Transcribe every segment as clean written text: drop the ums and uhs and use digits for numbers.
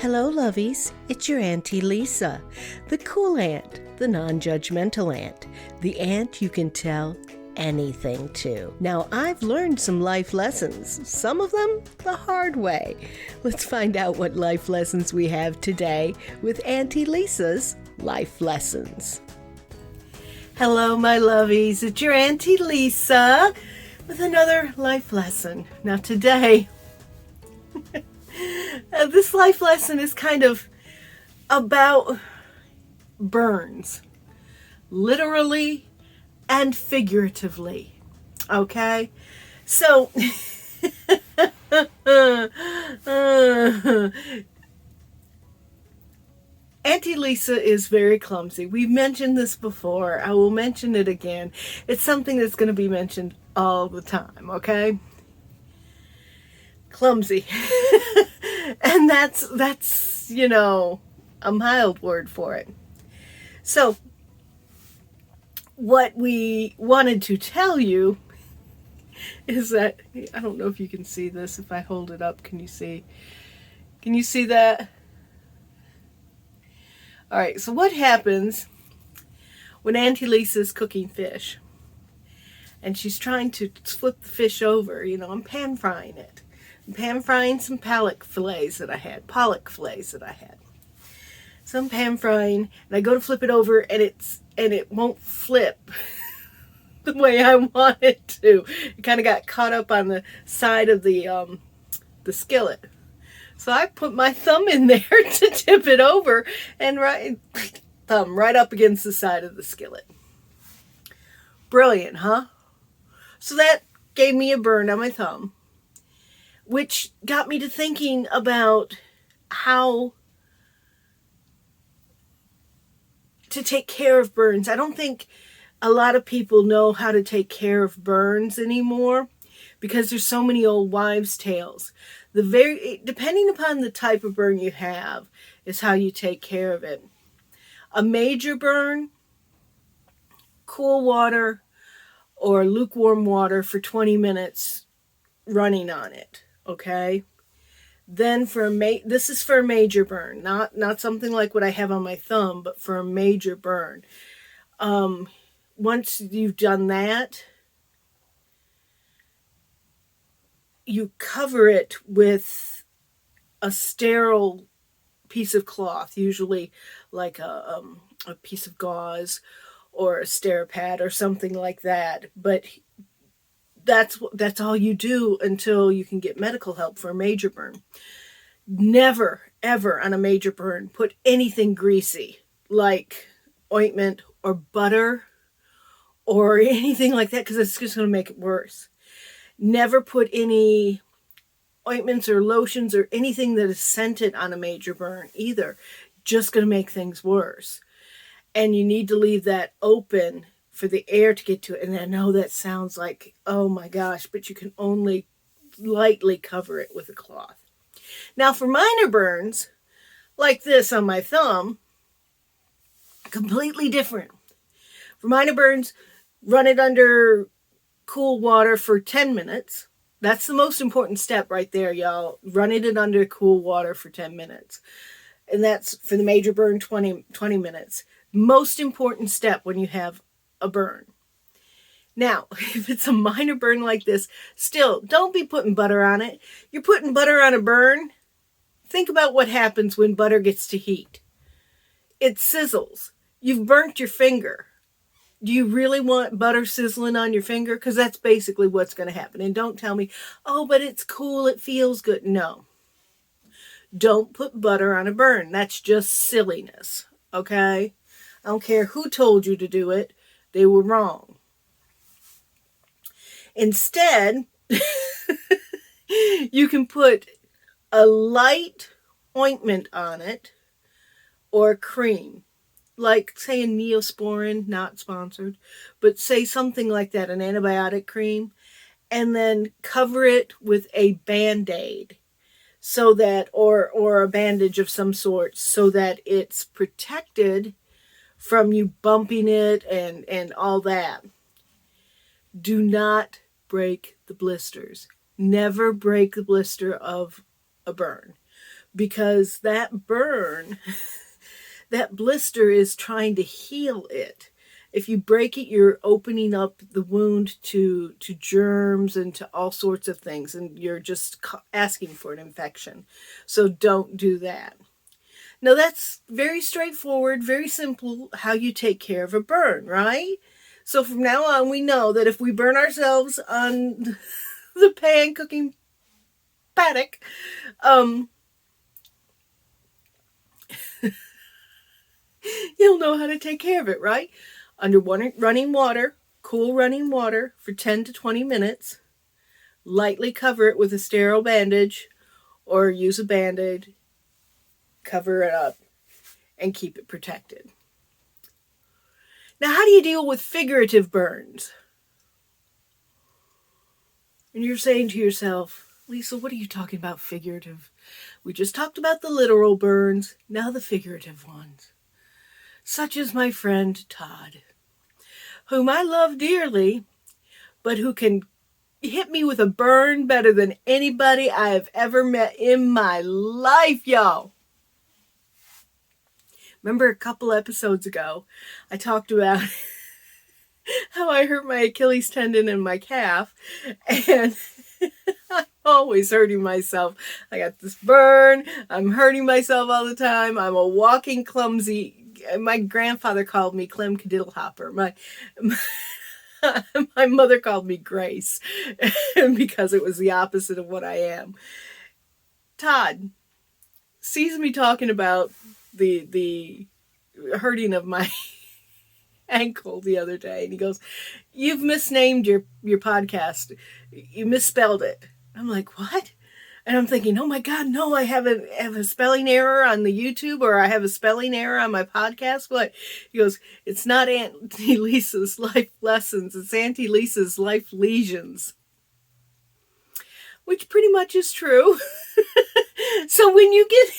Hello, lovies. It's your Auntie Lisa, the cool aunt, the non-judgmental aunt, the aunt you can tell anything to. Now, I've learned some life lessons, some of them the hard way. Let's find out what life lessons we have today with Auntie Lisa's Life Lessons. Hello, my lovies. It's your Auntie Lisa with another life lesson. Now, today, this life lesson is kind of about burns, literally and figuratively. Okay? So, Auntie Lisa is very clumsy. We've mentioned this before. I will mention it again. It's something that's going to be mentioned all the time, okay? Clumsy. And that's, a mild word for it. So, what we wanted to tell you is that, I don't know if you can see this. If I hold it up, can you see? Can you see that? All right, so what happens when Auntie Lisa's cooking fish and she's trying to flip the fish over? I'm pan frying it. I'm pan frying some pollock fillets that I had. So I'm pan frying and I go to flip it over and it won't flip the way I want it to. It kind of got caught up on the side of the skillet. So I put my thumb in there to tip it over and thumb right up against the side of the skillet. Brilliant, huh? So that gave me a burn on my thumb, which got me to thinking about how to take care of burns. I don't think a lot of people know how to take care of burns anymore because there's so many old wives' tales. Depending upon the type of burn you have is how you take care of it. A major burn, cool water or lukewarm water for 20 minutes running on it, okay? Then this is for a major burn, not something like what I have on my thumb, but for a major burn. Once you've done that, you cover it with a sterile piece of cloth, usually like a piece of gauze or a Steripad or something like that. But that's all you do until you can get medical help for a major burn. Never, ever on a major burn put anything greasy like ointment or butter or anything like that, because it's just going to make it worse. Never put any ointments or lotions or anything that is scented on a major burn either. Just going to make things worse. And you need to leave that open for the air to get to it. And I know that sounds like, oh my gosh, but you can only lightly cover it with a cloth. Now for minor burns, like this on my thumb, completely different. For minor burns, run it under cool water for 10 minutes. That's the most important step right there, y'all. Running it under cool water for 10 minutes. And that's for the major burn, 20 minutes. Most important step when you have a burn. Now, if it's a minor burn like this, still, don't be putting butter on it. You're putting butter on a burn. Think about what happens when butter gets to heat. It sizzles. You've burnt your finger. Do you really want butter sizzling on your finger? Because that's basically what's going to happen. And don't tell me, oh, but it's cool, it feels good. No. Don't put butter on a burn. That's just silliness, okay? I don't care who told you to do it. They were wrong. Instead, you can put a light ointment on it or cream. Like, say, a Neosporin, not sponsored, but say something like that, an antibiotic cream, and then cover it with a Band-Aid so that, or a bandage of some sort, so that it's protected from you bumping it and all that. Do not break the blisters. Never break the blister of a burn. because that burn, that blister is trying to heal it. If you break it, you're opening up the wound to germs and to all sorts of things, and you're just asking for an infection. So don't do that. Now that's very straightforward, very simple how you take care of a burn, right? So from now on, we know that if we burn ourselves on the pan cooking paddock, you'll know how to take care of it, right? Under running water, cool running water for 10 to 20 minutes. Lightly cover it with a sterile bandage or use a Band-Aid. Cover it up and keep it protected. Now, how do you deal with figurative burns? And you're saying to yourself, Lisa, what are you talking about figurative? We just talked about the literal burns, now the figurative ones. Such as my friend Todd, whom I love dearly, but who can hit me with a burn better than anybody I have ever met in my life, y'all. Remember a couple episodes ago, I talked about how I hurt my Achilles tendon in my calf, and I'm always hurting myself. I got this burn, I'm hurting myself all the time, I'm a walking clumsy. My grandfather called me Clem Cadiddlehopper. My mother called me Grace because it was the opposite of what I am. Todd sees me talking about the hurting of my ankle the other day, and he goes, "You've misnamed your podcast. You misspelled it." I'm like, "What?" And I'm thinking, oh my God, no, I have a spelling error on the YouTube, or I have a spelling error on my podcast. What? He goes, "It's not Auntie Lisa's life lessons. It's Auntie Lisa's life lesions." Which pretty much is true. So when you get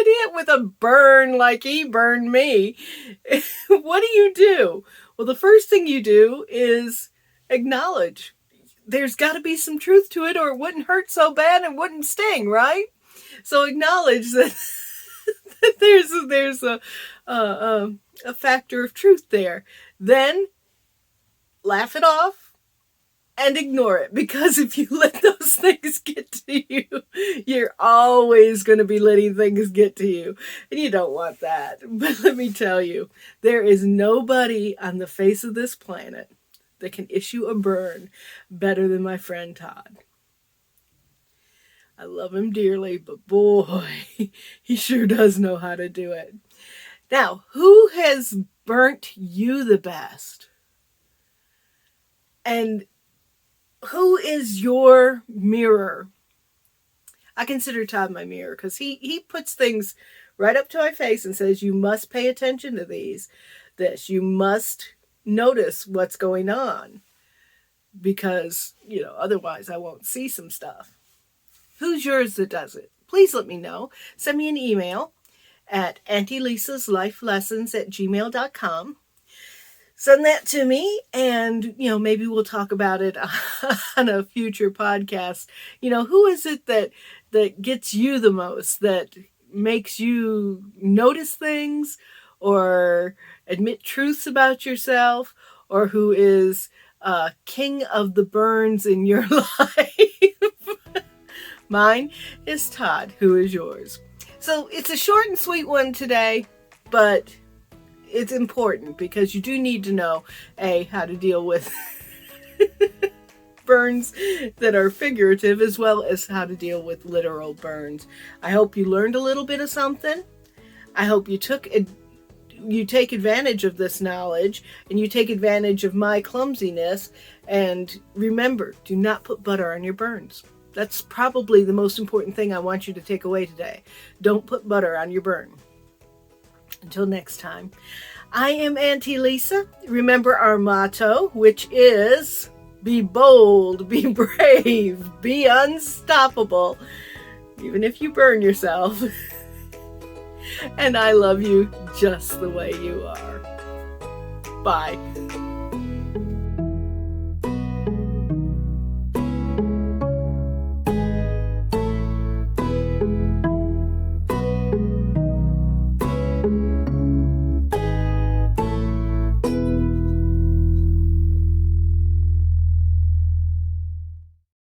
hit with a burn like he burned me, what do? Well, the first thing you do is acknowledge. There's got to be some truth to it, or it wouldn't hurt so bad and wouldn't sting, right? So acknowledge that, that there's a factor of truth there. Then laugh it off and ignore it, because if you let those things get to you, you're always going to be letting things get to you, and you don't want that. But let me tell you, there is nobody on the face of this planet that can issue a burn better than my friend Todd. I love him dearly, but boy, he sure does know how to do it. Now, who has burnt you the best? And who is your mirror? I consider Todd my mirror, because he puts things right up to my face and says, you must pay attention to this. You must notice what's going on, because, otherwise I won't see some stuff. Who's yours that does it? Please let me know. Send me an email at auntielisaslifeLessons@gmail.com. Send that to me, and, maybe we'll talk about it on a future podcast. Who is it that gets you the most, that makes you notice things or admit truths about yourself, or who is king of the burns in your life? Mine is Todd. Who is yours? So it's a short and sweet one today, but it's important, because you do need to know, how to deal with burns that are figurative, as well as how to deal with literal burns. I hope you learned a little bit of something. I hope you take advantage of this knowledge, and you take advantage of my clumsiness. And remember, do not put butter on your burns. That's probably the most important thing I want you to take away today. Don't put butter on your burn. Until next time, I am Auntie Lisa. Remember our motto, which is, be bold, be brave, be unstoppable, even if you burn yourself. And I love you just the way you are. Bye.